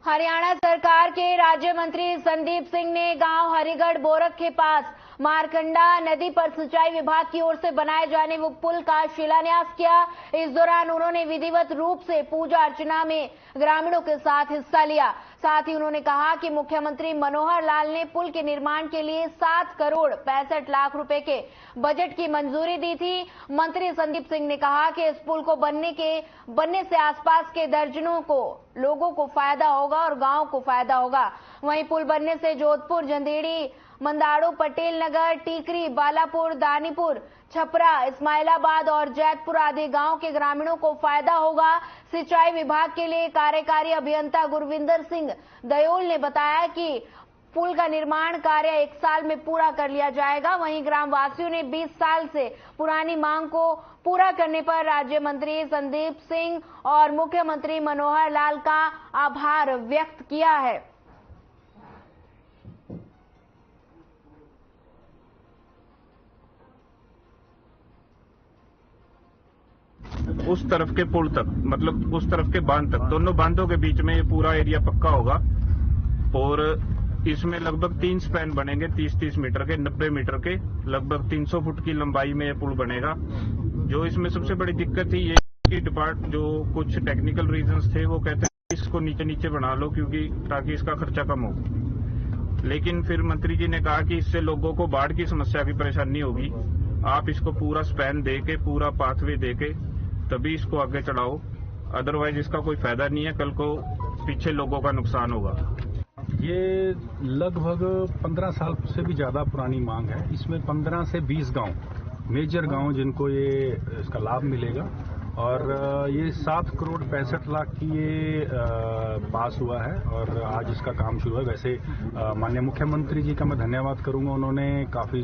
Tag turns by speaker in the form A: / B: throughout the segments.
A: हरियाणा सरकार के राज्य मंत्री संदीप सिंह ने गांव हरिगढ़ बोरक के पास मारकंडा नदी पर सिंचाई विभाग की ओर से बनाए जाने वो पुल का शिलान्यास किया। इस दौरान उन्होंने विधिवत रूप से पूजा अर्चना में ग्रामीणों के साथ हिस्सा लिया। साथ ही उन्होंने कहा कि मुख्यमंत्री मनोहर लाल ने पुल के निर्माण के लिए 7 करोड़ 65 लाख रुपए के बजट की मंजूरी दी थी। मंत्री संदीप सिंह ने कहा कि इस पुल को बनने से आसपास के दर्जनों को लोगों को फायदा होगा और गांव को फायदा होगा। वहीं पुल बनने से जोधपुर, जंदेड़ी, मंदाड़ू, पटेल नगर, टीकरी, बालापुर, दानीपुर, छपरा, इस्माइलाबाद और जैतपुर आदि गांव के ग्रामीणों को फायदा होगा। सिंचाई विभाग के लिए कार्यकारी अभियंता गुरविंदर सिंह दयोल ने बताया कि पुल का निर्माण कार्य 1 साल में पूरा कर लिया जाएगा। वहीं ग्रामवासियों ने 20 साल से पुरानी मांग को पूरा करने पर राज्य मंत्री संदीप सिंह और मुख्यमंत्री मनोहर लाल का आभार व्यक्त किया है।
B: उस तरफ के पुल तक, मतलब उस तरफ के बांध तक, दोनों बांधों के बीच में ये पूरा एरिया पक्का होगा और इसमें लगभग 3 स्पैन बनेंगे, 30-30 मीटर के, 90 मीटर के, लगभग 300 फुट की लंबाई में ये पुल बनेगा। जो इसमें सबसे बड़ी दिक्कत थी ये कि जो कुछ टेक्निकल रीजंस थे वो कहते हैं इसको नीचे नीचे बना लो क्योंकि ताकि इसका खर्चा कम हो। लेकिन फिर मंत्री जी ने कहा कि इससे लोगों को बाढ़ की समस्या की परेशानी होगी, आप इसको पूरा स्पैन देके, पूरा पाथवे देके तभी इसको आगे चढ़ाओ, अदरवाइज इसका कोई फायदा नहीं है, कल को पीछे लोगों का नुकसान होगा।
C: ये लगभग 15 साल से भी ज्यादा पुरानी मांग है। इसमें 15 से 20 गांव, मेजर गांव जिनको ये इसका लाभ मिलेगा और ये 7 करोड़ 65 लाख की ये पास हुआ है और आज इसका काम शुरू है। वैसे माननीय मुख्यमंत्री जी का मैं धन्यवाद करूंगा, उन्होंने काफी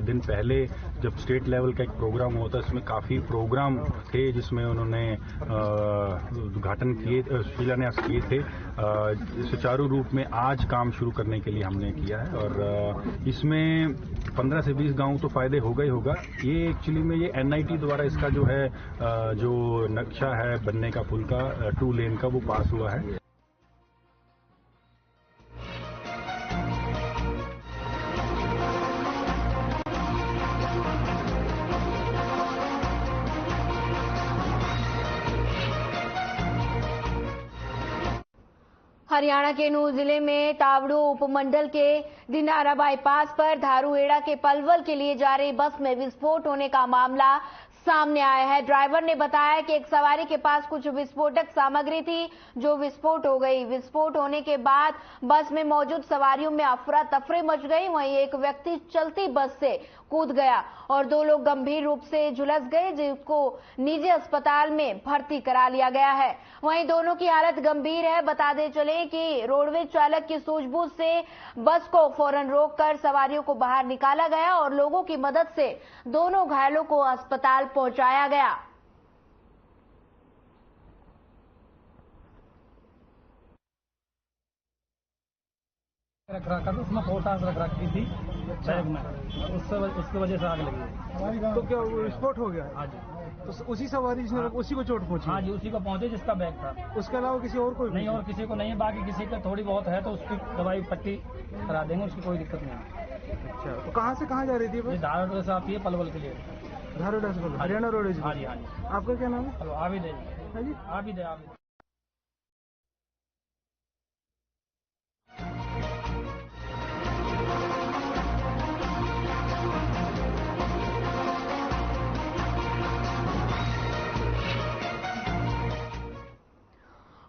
C: दिन पहले जब स्टेट लेवल का एक प्रोग्राम हुआ था, इसमें काफी प्रोग्राम थे जिसमें उन्होंने उद्घाटन किए, शिलान्यास किए थे। सुचारू रूप में आज काम शुरू करने के लिए हमने किया है और इसमें 15 से 20 गांव तो फायदे होगा ही होगा। ये एक्चुअली में ये NIT द्वारा इसका जो है जो नक्शा है बनने का पुल का 2 लेन का वो पास हुआ है।
A: हरियाणा के नूंह जिले में तावड़ू उपमंडल के दिनारा बाईपास पर धारूहेड़ा के पलवल के लिए जा रही बस में विस्फोट होने का मामला सामने आया है। ड्राइवर ने बताया कि एक सवारी के पास कुछ विस्फोटक सामग्री थी जो विस्फोट हो गई। विस्फोट होने के बाद बस में मौजूद सवारियों में अफरा तफरी मच गई। वहीं एक व्यक्ति चलती बस से कूद गया और 2 लोग गंभीर रूप से झुलस गए, जिसको निजी अस्पताल में भर्ती करा लिया गया है। वहीं दोनों की हालत गंभीर है। बता दें चले कि रोडवेज चालक की सूझबूझ से बस को फौरन रोककर सवारियों को बाहर निकाला गया और लोगों की मदद से दोनों घायलों को अस्पताल पहुंचाया गया।
D: रखा था उसमें पोटास रख रखी थी बैग में, उसकी वजह से आग लगी।
E: तो क्या विस्फोट हो गया?
D: हाँ जी।
E: तो उसी सवारी जिसने उसी को चोट पहुंची?
D: हाँ जी, उसी को पहुंचे जिसका बैग था।
E: उसके अलावा किसी और को
D: नहीं? और किसी को नहीं है। बाकी किसी का थोड़ी बहुत है तो उसकी दवाई पट्टी करा देंगे, उसकी कोई दिक्कत नहीं है।
E: अच्छा, तो कहाँ से कहाँ जा रही थी?
D: धारूहेड़ा से आती है पलवल के लिए।
E: धारूहेड़ा से हरियाणा रोडवेज?
D: हाँ जी, हाँ जी।
E: आपका क्या नाम है?
D: हेलो, आबिद है जी। आबिद है, आबिद।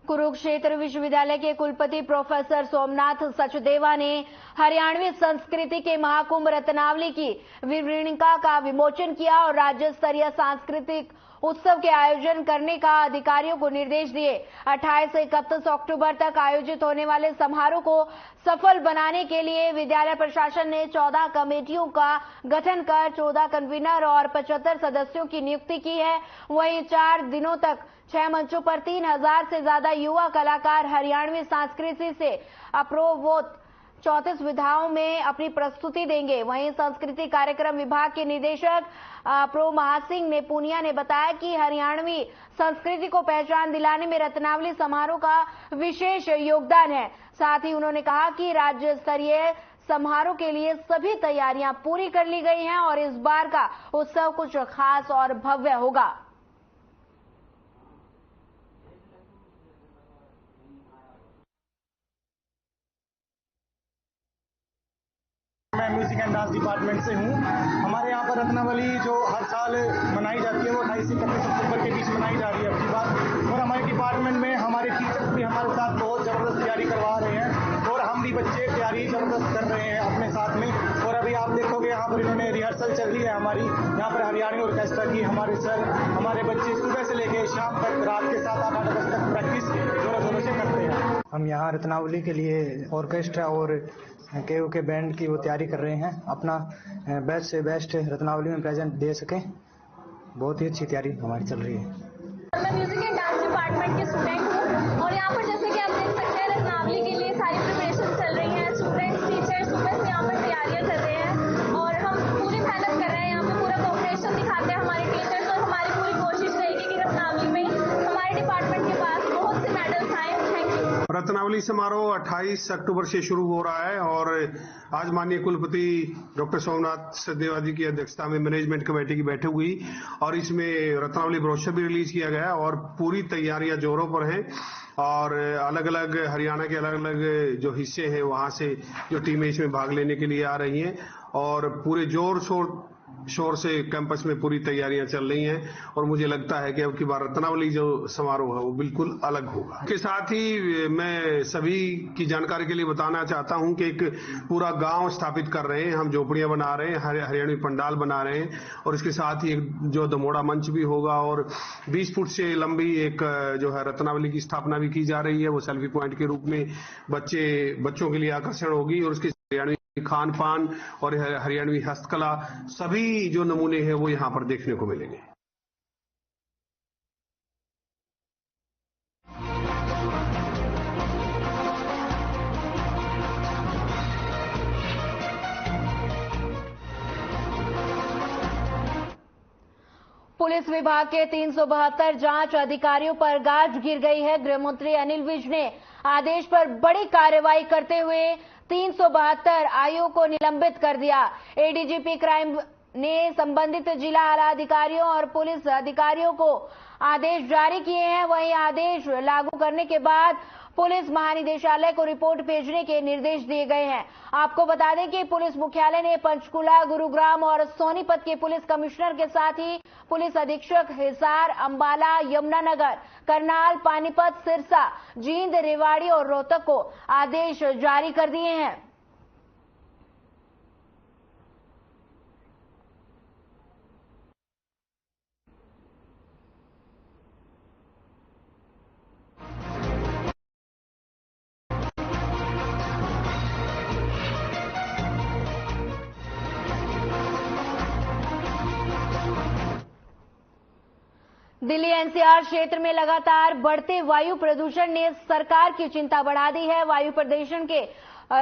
A: कुरुक्षेत्र विश्वविद्यालय के कुलपति प्रोफेसर सोमनाथ सचदेवा ने हरियाणवी संस्कृति के महाकुंभ रत्नावली की विवरणिका का विमोचन किया और राज्य स्तरीय सांस्कृतिक उत्सव के आयोजन करने का अधिकारियों को निर्देश दिए। 28 से 31 अक्टूबर तक आयोजित होने वाले समारोह को सफल बनाने के लिए विद्यालय प्रशासन ने 14 कमेटियों का गठन कर 14 कन्वीनर और 75 सदस्यों की नियुक्ति की है। वहीं 4 दिनों तक 6 मंचों पर 3000 से ज्यादा युवा कलाकार हरियाणवी संस्कृति से अप्रोवोत 34 विधाओं में अपनी प्रस्तुति देंगे। वहीं संस्कृति कार्यक्रम विभाग के निदेशक प्रो महासिंह ने पूनिया ने बताया कि हरियाणवी संस्कृति को पहचान दिलाने में रत्नावली समारोह का विशेष योगदान है। साथ ही उन्होंने कहा कि राज्य स्तरीय समारोह के लिए सभी तैयारियां पूरी कर ली गई हैं और इस बार का उत्सव कुछ खास और भव्य होगा।
E: मैं म्यूजिक एंड डांस डिपार्टमेंट से हूँ। हमारे यहाँ पर रत्नावली जो हर साल मनाई जाती है वो 28 से 31 अक्टूबर के बीच मनाई जा रही है अपनी बात। और हमारे डिपार्टमेंट में हमारे टीचर्स भी हमारे साथ बहुत ज़बरदस्त तैयारी करवा रहे हैं और हम भी बच्चे तैयारी ज़बरदस्त कर रहे हैं अपने साथ में। और अभी आप देखोगे यहाँ पर इन्होंने रिहर्सल चल रही है हमारी यहाँ पर हरियाणवी ऑर्केस्ट्रा की। हमारे सर हमारे बच्चे सुबह से लेकर शाम तक रात के 7-8 बजे तक प्रैक्टिस जोरों शोरों से करते हैं। हम यहाँ रत्नावली के लिए ऑर्केस्ट्रा और केयू के बैंड की वो तैयारी कर रहे हैं, अपना बेस्ट से बेस्ट रत्नावली में प्रेजेंट दे सकें। बहुत ही अच्छी तैयारी हमारी चल रही है।
F: मैं म्यूजिक एंड डांस डिपार्टमेंट की स्टूडेंट हूँ और यहाँ पर जैसे कि आप देख सकते हैं रत्नावली के लिए सारी प्रिपरेशन चल रही है। स्टूडेंट्स टीचर्स सुबह से यहाँ पर तैयारियाँ कर रहे हैं और हम पूरी मेहनत कर रहे हैं। यहाँ पे पूरा कोऑपरेशन दिखाते हैं हमारे टीचर्स और हमारी पूरी कोशिश रहेगी कि रत्नावली में हमारे डिपार्टमेंट के पास बहुत से मेडल्स आए। Thank you.
G: रत्नावली समारोह 28 अक्टूबर से शुरू हो रहा है और आज माननीय कुलपति डॉक्टर सोमनाथ सचदेवा जी की अध्यक्षता में मैनेजमेंट कमेटी की बैठक हुई और इसमें रत्नावली ब्रोशर भी रिलीज किया गया और पूरी तैयारियां जोरों पर हैं। और अलग अलग हरियाणा के अलग अलग जो हिस्से हैं वहां से जो टीमें इसमें भाग लेने के लिए आ रही हैं और पूरे जोर शोर से कैंपस में पूरी तैयारियां चल रही हैं और मुझे लगता है कि अब की बार रत्नावली जो समारोह है वो बिल्कुल अलग होगा। इसके साथ ही मैं सभी की जानकारी के लिए बताना चाहता हूं कि एक पूरा गांव स्थापित कर रहे हैं, हम झोपड़ियां बना रहे हैं, हरियाणवी पंडाल बना रहे हैं और इसके साथ ही एक जो दमोड़ा मंच भी होगा और 20 फुट से लंबी एक जो है रत्नावली की स्थापना भी की जा रही है। वो सेल्फी पॉइंट के रूप में बच्चों के लिए आकर्षण होगी और उसके हरियाणवी खान पान और हरियाणवी हस्तकला सभी जो नमूने हैं वो यहाँ पर देखने को मिलेंगे।
A: पुलिस विभाग के 372 जांच अधिकारियों पर गाज गिर गई है। गृहमंत्री अनिल विज ने आदेश पर बड़ी कार्रवाई करते हुए 372 आईओ को निलंबित कर दिया। एडीजीपी क्राइम ने संबंधित जिला आला अधिकारियों और पुलिस अधिकारियों को आदेश जारी किए हैं। वहीं आदेश लागू करने के बाद पुलिस महानिदेशालय को रिपोर्ट भेजने के निर्देश दिए गए हैं। आपको बता दें कि पुलिस मुख्यालय ने पंचकुला, गुरुग्राम और सोनीपत के पुलिस कमिश्नर के साथ ही पुलिस अधीक्षक हिसार, अंबाला, यमुनानगर, करनाल, पानीपत, सिरसा, जींद, रेवाड़ी और रोहतक को आदेश जारी कर दिए हैं। दिल्ली एनसीआर क्षेत्र में लगातार बढ़ते वायु प्रदूषण ने सरकार की चिंता बढ़ा दी है। वायु प्रदूषण के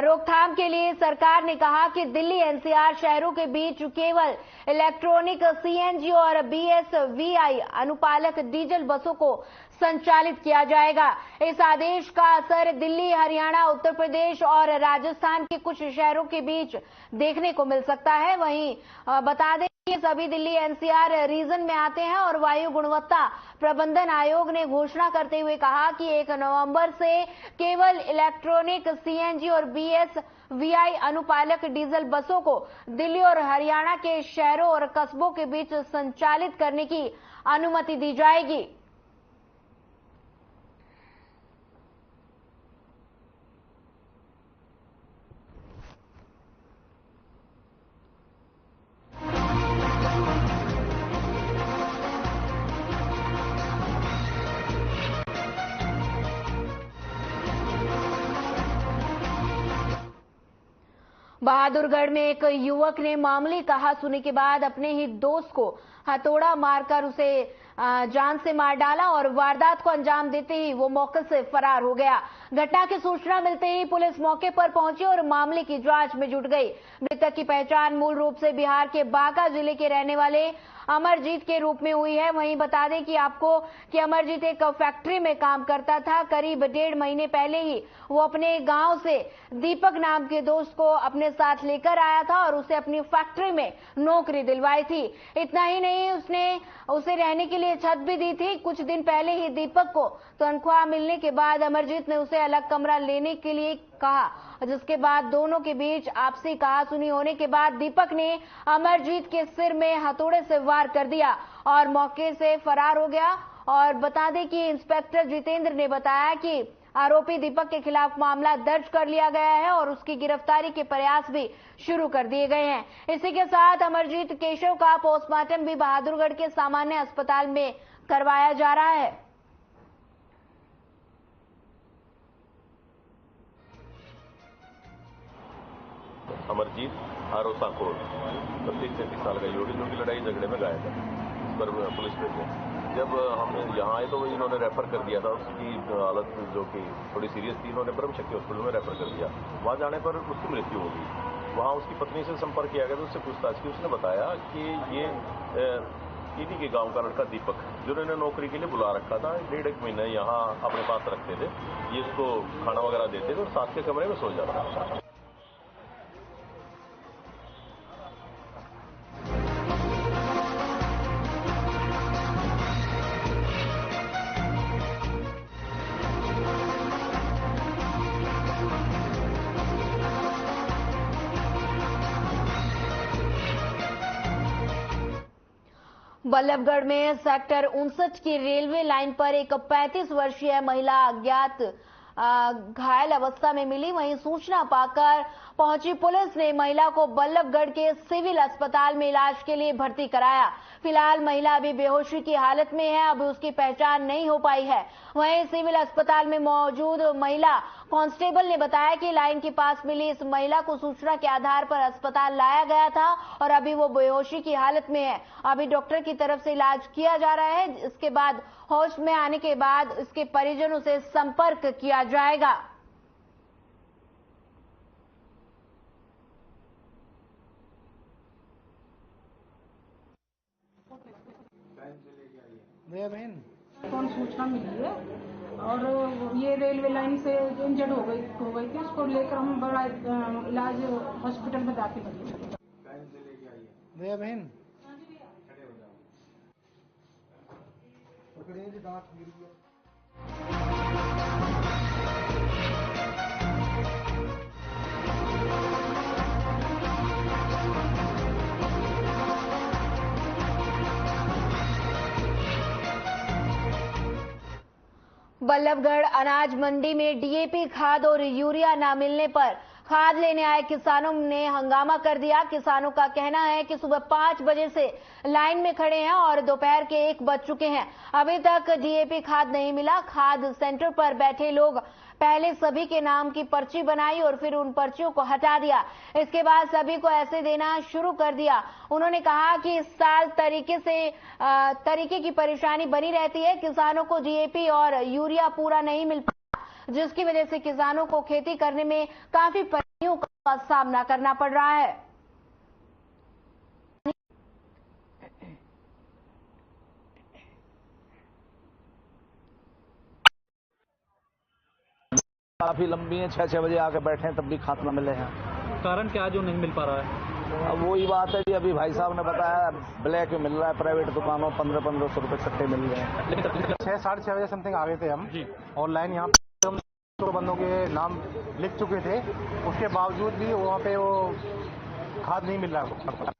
A: रोकथाम के लिए सरकार ने कहा कि दिल्ली एनसीआर शहरों के बीच केवल इलेक्ट्रॉनिक सीएनजी और बीएसवीआई अनुपालक डीजल बसों को संचालित किया जाएगा। इस आदेश का असर दिल्ली, हरियाणा, उत्तर प्रदेश और राजस्थान के कुछ शहरों के बीच देखने को मिल सकता है। वहीं बता दें कि सभी दिल्ली एनसीआर रीजन में आते हैं और वायु गुणवत्ता प्रबंधन आयोग ने घोषणा करते हुए कहा कि 1 नवंबर से केवल इलेक्ट्रॉनिक सीएनजी और बीएसवीआई अनुपालक डीजल बसों को दिल्ली और हरियाणा के शहरों और कस्बों के बीच संचालित करने की अनुमति दी जाएगी। बहादुरगढ़ में एक युवक ने मामूली कहासुनी के बाद अपने ही दोस्त को हथौड़ा मारकर उसे जान से मार डाला और वारदात को अंजाम देते ही वो मौके से फरार हो गया। घटना की सूचना मिलते ही पुलिस मौके पर पहुंची और मामले की जांच में जुट गई। मृतक की पहचान मूल रूप से बिहार के बांका जिले के रहने वाले अमरजीत के रूप में हुई है। वहीं बता दें कि आपको कि अमरजीत एक फैक्ट्री में काम करता था। करीब 1.5 महीने पहले ही वो अपने गांव से दीपक नाम के दोस्त को अपने साथ लेकर आया था और उसे अपनी फैक्ट्री में नौकरी दिलवाई थी। इतना ही नहीं, उसने उसे रहने के लिए छत भी दी थी। कुछ दिन पहले ही दीपक को तनख्वाह मिलने के बाद अमरजीत ने उसे अलग कमरा लेने के लिए कहा, जिसके बाद दोनों के बीच आपसी कहासुनी होने के बाद दीपक ने अमरजीत के सिर में हथौड़े से वार कर दिया और मौके से फरार हो गया। और बता दें कि इंस्पेक्टर जितेंद्र ने बताया कि आरोपी दीपक के खिलाफ मामला दर्ज कर लिया गया है और उसकी गिरफ्तारी के प्रयास भी शुरू कर दिए गए हैं। इसी के साथ अमरजीत केशव का पोस्टमार्टम भी बहादुरगढ़ के सामान्य अस्पताल में करवाया जा रहा है।
H: अमरजीत आरोसा कोर 32-33 साल का युवक जो कि लड़ाई झगड़े में घायल है, पर पुलिस भेजे। जब हम यहाँ आए तो इन्होंने रेफर कर दिया था। उसकी हालत जो कि थोड़ी सीरियस थी, इन्होंने ब्रह्म शक्ति हॉस्पिटल में रेफर कर दिया। वहाँ जाने पर उसकी मृत्यु हो गई। वहाँ उसकी पत्नी से संपर्क किया गया तो उससे पूछताछ की। उसने बताया कि ये इन्हीं के गांव का लड़का दीपक, जिन्होंने नौकरी के लिए बुला रखा था, 1.5 महीने यहाँ अपने पास रखते थे। ये इसको खाना वगैरह देते थे और साथ के कमरे में सो जाता था।
A: बल्लभगढ़ में सेक्टर 59 की रेलवे लाइन पर एक 35 वर्षीय महिला अज्ञात घायल अवस्था में मिली। वहीं सूचना पाकर पहुंची पुलिस ने महिला को बल्लभगढ़ के सिविल अस्पताल में इलाज के लिए भर्ती कराया। फिलहाल महिला अभी बेहोशी की हालत में है, अभी उसकी पहचान नहीं हो पाई है। वहीं सिविल अस्पताल में मौजूद महिला कांस्टेबल ने बताया कि लाइन के पास मिली इस महिला को सूचना के आधार पर अस्पताल लाया गया था और अभी वो बेहोशी की हालत में है। अभी डॉक्टर की तरफ से इलाज किया जा रहा है। इसके बाद होश में आने के बाद इसके परिजनों से संपर्क किया जाएगा।
I: बहन कौन सूचना मिली है और ये रेलवे लाइन से इंजर्ड हो गई थी। उसको लेकर हम बड़ा इलाज हॉस्पिटल में दाखिल किए। बहन
A: बल्लभगढ़ अनाज मंडी में डीएपी खाद और यूरिया न मिलने पर खाद लेने आए किसानों ने हंगामा कर दिया। किसानों का कहना है कि सुबह 5 बजे से लाइन में खड़े हैं और दोपहर के 1 बज चुके हैं, अभी तक डीएपी खाद नहीं मिला। खाद सेंटर पर बैठे लोग पहले सभी के नाम की पर्ची बनाई और फिर उन पर्चियों को हटा दिया। इसके बाद सभी को ऐसे देना शुरू कर दिया। उन्होंने कहा कि इस साल तरीके की परेशानी बनी रहती है। किसानों को डीएपी और यूरिया पूरा नहीं मिल पाता, जिसकी वजह से किसानों को खेती करने में काफी परेशानियों का सामना करना पड़ रहा है।
J: काफी लंबी है, 6-6 बजे आके बैठे हैं तब भी खाद न मिले हैं।
D: कारण क्या जो नहीं मिल पा रहा है?
J: अब वही बात है जी, अभी भाई साहब ने बताया ब्लैक में मिल रहा है, प्राइवेट दुकानों 1500-1500 रुपए छट्टे मिल रहे हैं।
E: 6-6:30 बजे समथिंग आ गए थे हम जी, और लाइन यहाँ पे हम 2 बंदों के नाम लिख चुके थे। उसके बावजूद भी वहाँ पे वो खाद नहीं मिल रहा।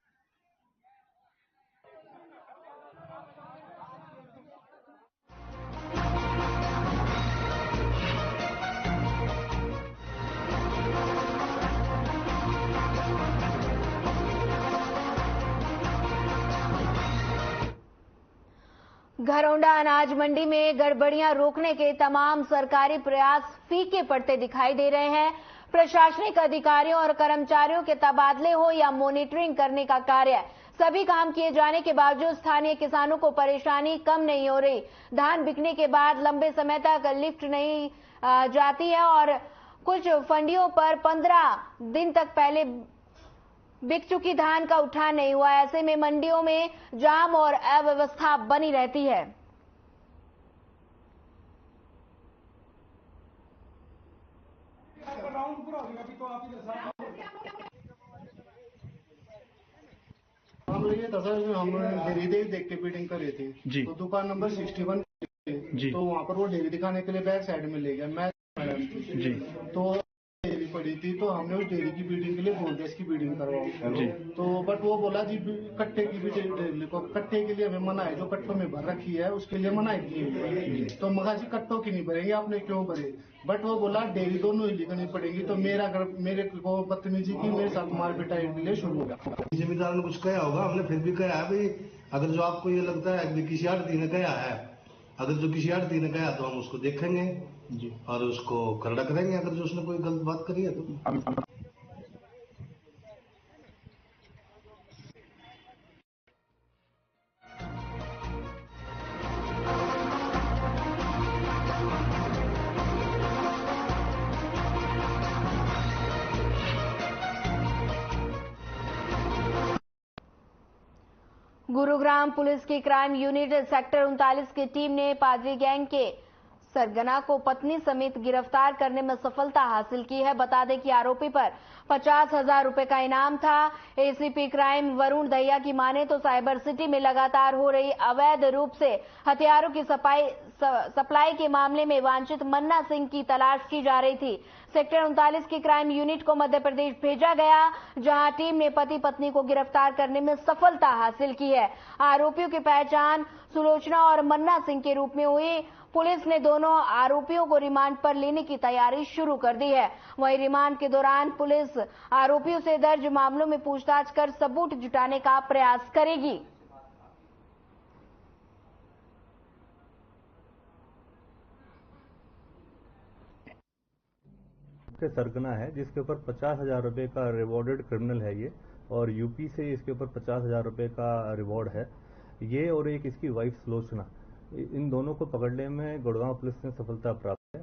A: घरौंडा अनाज मंडी में गड़बड़ियां रोकने के तमाम सरकारी प्रयास फीके पड़ते दिखाई दे रहे हैं। प्रशासनिक अधिकारियों और कर्मचारियों के तबादले हो या मॉनिटरिंग करने का कार्य सभी काम किए जाने के बावजूद स्थानीय किसानों को परेशानी कम नहीं हो रही। धान बिकने के बाद लंबे समय तक लिफ्ट नहीं जाती है और कुछ फंडियों पर 15 दिन तक पहले बिक चुकी धान का उठान नहीं हुआ। ऐसे में मंडियों में जाम और अव्यवस्था बनी रहती है।
E: हम लोग ये दशहरा हम डेयरी देख के बीडिंग कर रहे थे जी। तो दुकान नंबर 61 जी, तो वहाँ पर वो डेयरी दिखाने के लिए बैक साइड में ले गया मैं जी। तो डेयरी पड़ी थी तो हमने उस डेयरी की बीडिंग के लिए बोल दिया इसकी बीडिंग करवाओ जी। तो बट वो बोला जी कट्टे की भी डेयरी को, कट्टे के लिए हमें मना है, जो कट्टों में भर रखी है उसके लिए मनाई की है। तो मगा जी कट्टों की नहीं भरेंगे, आपने क्यों भरे? बट वो बोला डेयरी दोनों ही लिखनी पड़ेगी। तो मेरे को बदतमीजी की, मेरे साथ मार पिटाई के लिए शुरू हो गया।
K: जिम्मेदार ने कुछ कहा होगा, हमने फिर भी कहा है भाई अगर जो आपको ये लगता है कि किसी आड़ती ने कहा है, अगर जो किसी आड़ती ने कहा तो हम उसको देखेंगे जी और उसको खड़ा करेंगे अगर जो उसने कोई गलत बात करी है तो।
A: गुरुग्राम पुलिस की क्राइम यूनिट सेक्टर 39 की टीम ने पादरी गैंग के सरगना को पत्नी समेत गिरफ्तार करने में सफलता हासिल की है। बता दें कि आरोपी पर 50,000 रुपए का इनाम था। एसीपी क्राइम वरुण दहिया की माने तो साइबर सिटी में लगातार हो रही अवैध रूप से हथियारों की सप्लाई के मामले में वांछित मन्ना सिंह की तलाश की जा रही थी। सेक्टर 39 की क्राइम यूनिट को मध्य प्रदेश भेजा गया, जहां टीम ने पति पत्नी को गिरफ्तार करने में सफलता हासिल की है। आरोपियों की पहचान सुलोचना और मन्ना सिंह के रूप में हुई। पुलिस ने दोनों आरोपियों को रिमांड पर लेने की तैयारी शुरू कर दी है। वहीं रिमांड के दौरान पुलिस आरोपियों से दर्ज मामलों में पूछताछ कर सबूत जुटाने का प्रयास करेगी।
L: सरगना है जिसके ऊपर 50,000 रुपए का रिवॉर्डेड क्रिमिनल है ये, और यूपी से इसके ऊपर 50,000 रुपए का रिवॉर्ड है ये, और एक इसकी वाइफ सुलोचना, इन दोनों को पकड़ने में गुड़गांव पुलिस ने सफलता प्राप्त है।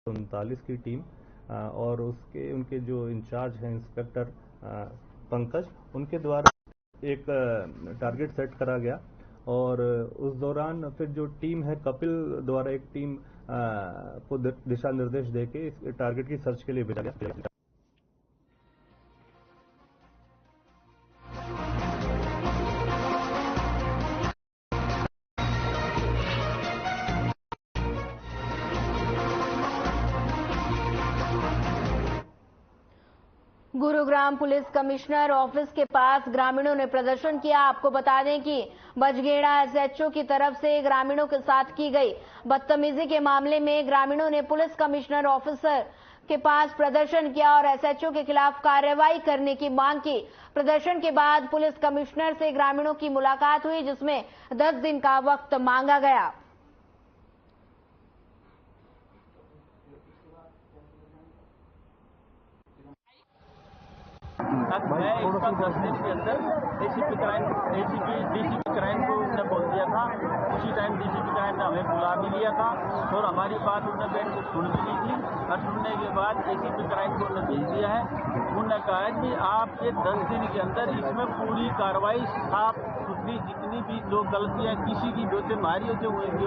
L: 39 की टीम और उनके जो इंचार्ज हैं इंस्पेक्टर पंकज, उनके द्वारा एक टारगेट सेट करा गया और उस दौरान फिर जो टीम है कपिल द्वारा एक टीम को दिशा निर्देश देके इस टारगेट की सर्च के लिए भेजा गया।
A: गुरुग्राम पुलिस कमिश्नर ऑफिस के पास ग्रामीणों ने प्रदर्शन किया। आपको बता दें कि बजगेड़ा एसएचओ की तरफ से ग्रामीणों के साथ की गई बदतमीजी के मामले में ग्रामीणों ने पुलिस कमिश्नर ऑफिसर के पास प्रदर्शन किया और एसएचओ के खिलाफ कार्रवाई करने की मांग की। प्रदर्शन के बाद पुलिस कमिश्नर से ग्रामीणों की मुलाकात हुई, जिसमें 10 दिन का वक्त मांगा गया।
M: मैं इसका 10 दिन के अंदर डीसीपी क्राइम को उसने बोल दिया था। उसी टाइम डीसीपी क्राइम ने हमें बुला भी लिया था और हमारी बात उन्होंने बैठ के सुन भी ली थी और सुनने के बाद एसीपी क्राइम को उन्होंने भेज दिया है। उन्होंने कहा है कि आप ये 10 दिन के अंदर इसमें पूरी कार्रवाई साफ सुथरी, जितनी भी जो गलतियाँ किसी की जो बीमारियों से हुई थी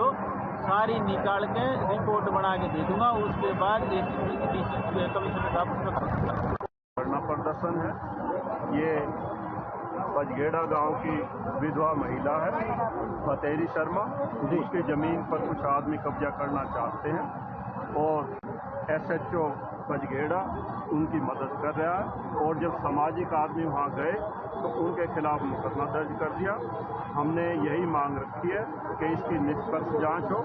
M: सारी निकाल के रिपोर्ट बना के दे दूंगा। उसके बाद डीसीपी कमिश्नर साहब
N: धरना प्रदर्शन है। ये बजगेड़ा गांव की विधवा महिला है फतेरी शर्मा, उसकी जमीन पर कुछ आदमी कब्जा करना चाहते हैं और एसएचओ बजगेड़ा उनकी मदद कर रहा है। और जब सामाजिक आदमी वहां गए तो उनके खिलाफ मुकदमा दर्ज कर दिया। हमने यही मांग रखी है कि इसकी निष्पक्ष जांच हो।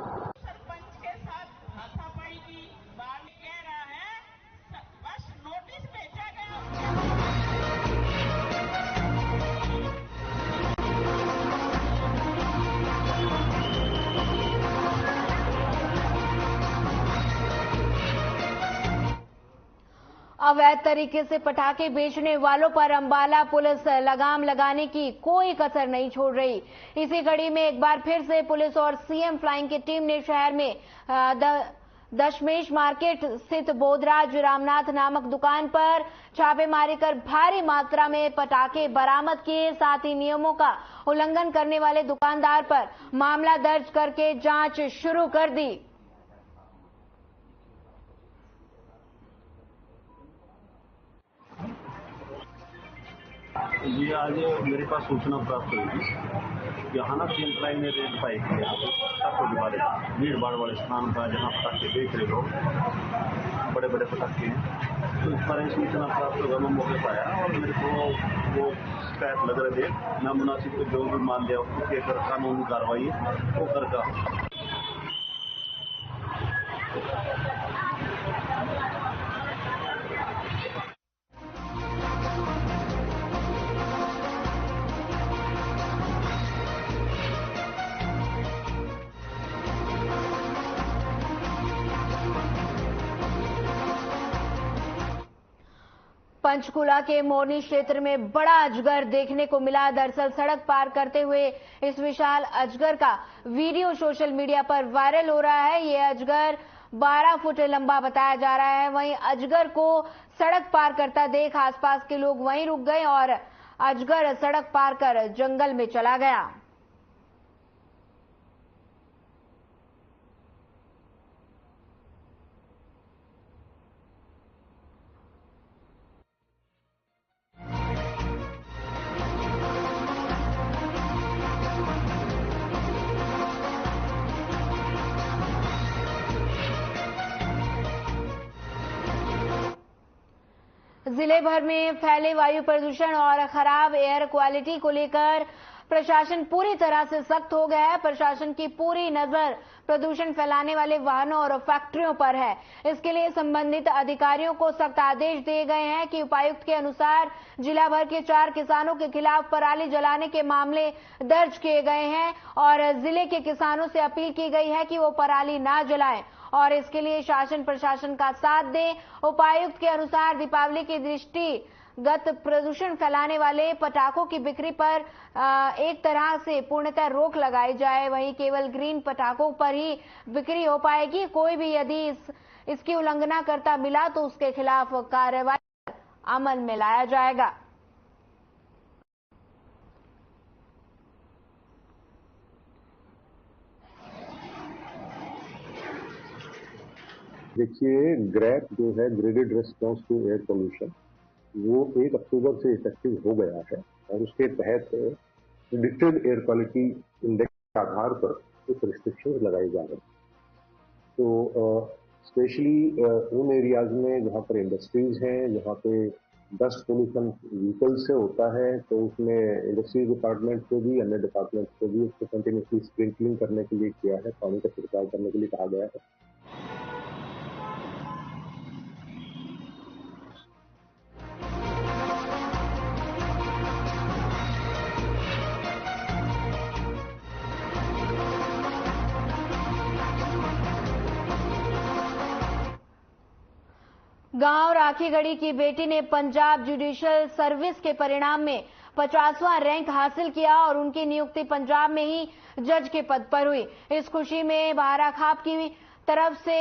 A: अवैध तरीके से पटाखे बेचने वालों पर अंबाला पुलिस लगाम लगाने की कोई कसर नहीं छोड़ रही। इसी कड़ी में एक बार फिर से पुलिस और सीएम फ्लाइंग की टीम ने शहर में दशमेश मार्केट स्थित बोधराज रामनाथ नामक दुकान पर छापेमारी कर भारी मात्रा में पटाखे बरामद किए। साथ ही नियमों का उल्लंघन करने वाले दुकानदार पर मामला दर्ज करके जांच शुरू कर दी।
O: जी, आज मेरे पास सूचना प्राप्त हुई थी। यहाँ ना सीएम फ्लाइंग ने रेड पाई थी यहाँ पे पटाखों वाले भीड़ भाड़ वाले स्थान पर जहाँ पटाखे बेच रहे लोग, बड़े बड़े पटाखे हैं। तो इस पर सूचना प्राप्त होगा, मैं मौके पर आया और मेरे को वो शिकायत लग रहे थे। मैं मुनासिब को जो भी मान लिया उसके अगर कानूनी कार्रवाई वो करता।
A: पंचकुला के मोरनी क्षेत्र में बड़ा अजगर देखने को मिला। दरअसल सड़क पार करते हुए इस विशाल अजगर का वीडियो सोशल मीडिया पर वायरल हो रहा है। ये अजगर 12 फुट लंबा बताया जा रहा है। वहीं अजगर को सड़क पार करता देख आसपास के लोग वहीं रुक गए और अजगर सड़क पार कर जंगल में चला गया। जिले भर में फैले वायु प्रदूषण और खराब एयर क्वालिटी को लेकर प्रशासन पूरी तरह से सख्त हो गया है। प्रशासन की पूरी नजर प्रदूषण फैलाने वाले वाहनों और फैक्ट्रियों पर है। इसके लिए संबंधित अधिकारियों को सख्त आदेश दिए गए हैं कि उपायुक्त के अनुसार जिला भर के 4 किसानों के खिलाफ पराली जलाने के मामले दर्ज किए गए हैं और जिले के किसानों से अपील की गई है कि वो पराली ना जलाएं और इसके लिए शासन प्रशासन का साथ दें। उपायुक्त के अनुसार दीपावली की दृष्टिगत प्रदूषण फैलाने वाले पटाखों की बिक्री पर एक तरह से पूर्णतः रोक लगाई जाए। वहीं केवल ग्रीन पटाखों पर ही बिक्री हो पाएगी। कोई भी यदि इसकी उल्लंघना करता मिला तो उसके खिलाफ कार्रवाई अमल में लाया जाएगा।
P: देखिए, ग्रैप जो है graded response to air pollution, वो 1 अक्टूबर से इफेक्टिव हो गया है और उसके तहत प्रेडिक्टेड एयर क्वालिटी इंडेक्स के आधार पर कुछ रिस्ट्रिक्शन लगाए जा रहे हैं। तो स्पेशली उन एरियाज में जहाँ पर इंडस्ट्रीज हैं, जहाँ पे डस्ट पोल्यूशन व्हीकल से होता है, तो उसमें इंडस्ट्रीज डिपार्टमेंट को भी, अन्य डिपार्टमेंट को भी उसको कंटिन्यूसली स्प्रिंकलिंग करने के लिए किया है, पानी का छिड़काव करने के लिए कहा गया है।
A: गांव राखीगढ़ी की बेटी ने पंजाब जुडिशियल सर्विस के परिणाम में 50वां रैंक हासिल किया और उनकी नियुक्ति पंजाब में ही जज के पद पर हुई। इस खुशी में बारा खाप की तरफ से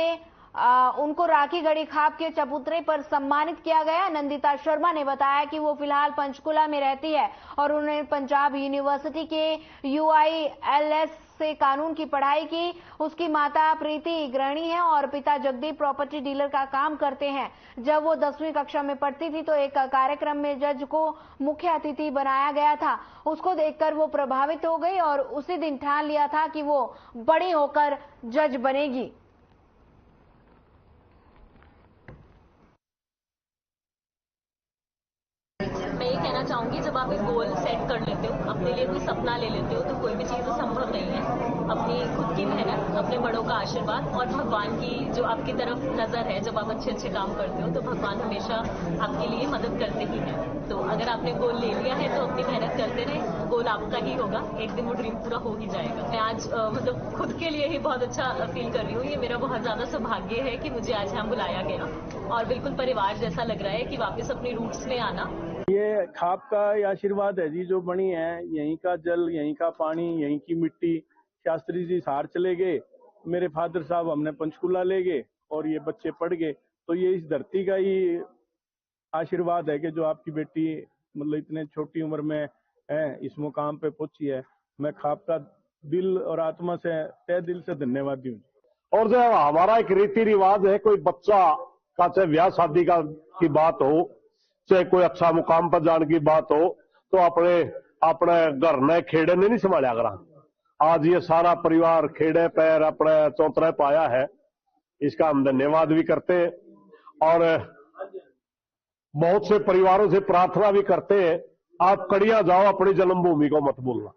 A: उनको राखीगढ़ी खाप के चबूतरे पर सम्मानित किया गया। नंदिता शर्मा ने बताया कि वो फिलहाल पंचकुला में रहती है और उन्होंने पंजाब यूनिवर्सिटी के UILS से कानून की पढ़ाई की। उसकी माता प्रीति गृहिणी है और पिता जगदीप प्रॉपर्टी डीलर का काम करते हैं। जब वो 10वीं कक्षा में पढ़ती थी तो एक कार्यक्रम में जज को मुख्य अतिथि बनाया गया था। उसको देखकर वो प्रभावित हो गई और उसी दिन ठान लिया था कि वो बड़ी होकर जज बनेगी।
Q: मैं ये कहना चाहूंगी, जब आप एक गोल सेट कर लेते हो, अपने लिए कोई सपना ले लेते हो, तो कोई भी चीज़ संभव नहीं है। अपनी खुद की मेहनत, अपने बड़ों का आशीर्वाद और भगवान की जो आपकी तरफ नजर है, जब आप अच्छे काम करते हो तो भगवान हमेशा आपके लिए मदद करते ही है। तो अगर आपने गोल ले लिया है तो अपनी मेहनत करते रहे, गोल आपका ही होगा, एक दिन वो ड्रीम पूरा हो ही जाएगा। मैं आज आज मतलब खुद के लिए ही बहुत अच्छा फील कर रही हूँ। ये मेरा बहुत ज्यादा सौभाग्य है कि मुझे आज यहाँ बुलाया गया और बिल्कुल परिवार जैसा लग रहा है कि वापस अपनी रूट्स में आना।
R: ये खाप का आशीर्वाद है जी, जो बनी है यहीं का जल, यहीं का पानी, यहीं की मिट्टी। शास्त्री जी सार चले गए, मेरे फादर साहब हमने पंचकुला ले गए और ये बच्चे पढ़ गए। तो ये इस धरती का ही आशीर्वाद है कि जो आपकी बेटी मतलब इतने छोटी उम्र में है, इस मुकाम पे पहुंची है। मैं खाप का दिल और आत्मा से तहे दिल से धन्यवादी हूँ।
S: और जो हमारा एक रीति रिवाज है, कोई बच्चा का चाहे ब्याह शादी का की बात हो, चाहे कोई अच्छा मुकाम पर जाने की बात हो, तो अपने घर ने खेड़े ने नहीं संभाला करा। आज ये सारा परिवार खेड़े पैर अपने चौतरे पाया है, इसका हम धन्यवाद भी करते हैं और बहुत से परिवारों से प्रार्थना भी करते हैं, आप कड़िया जाओ, अपनी जन्मभूमि को मत भूलना।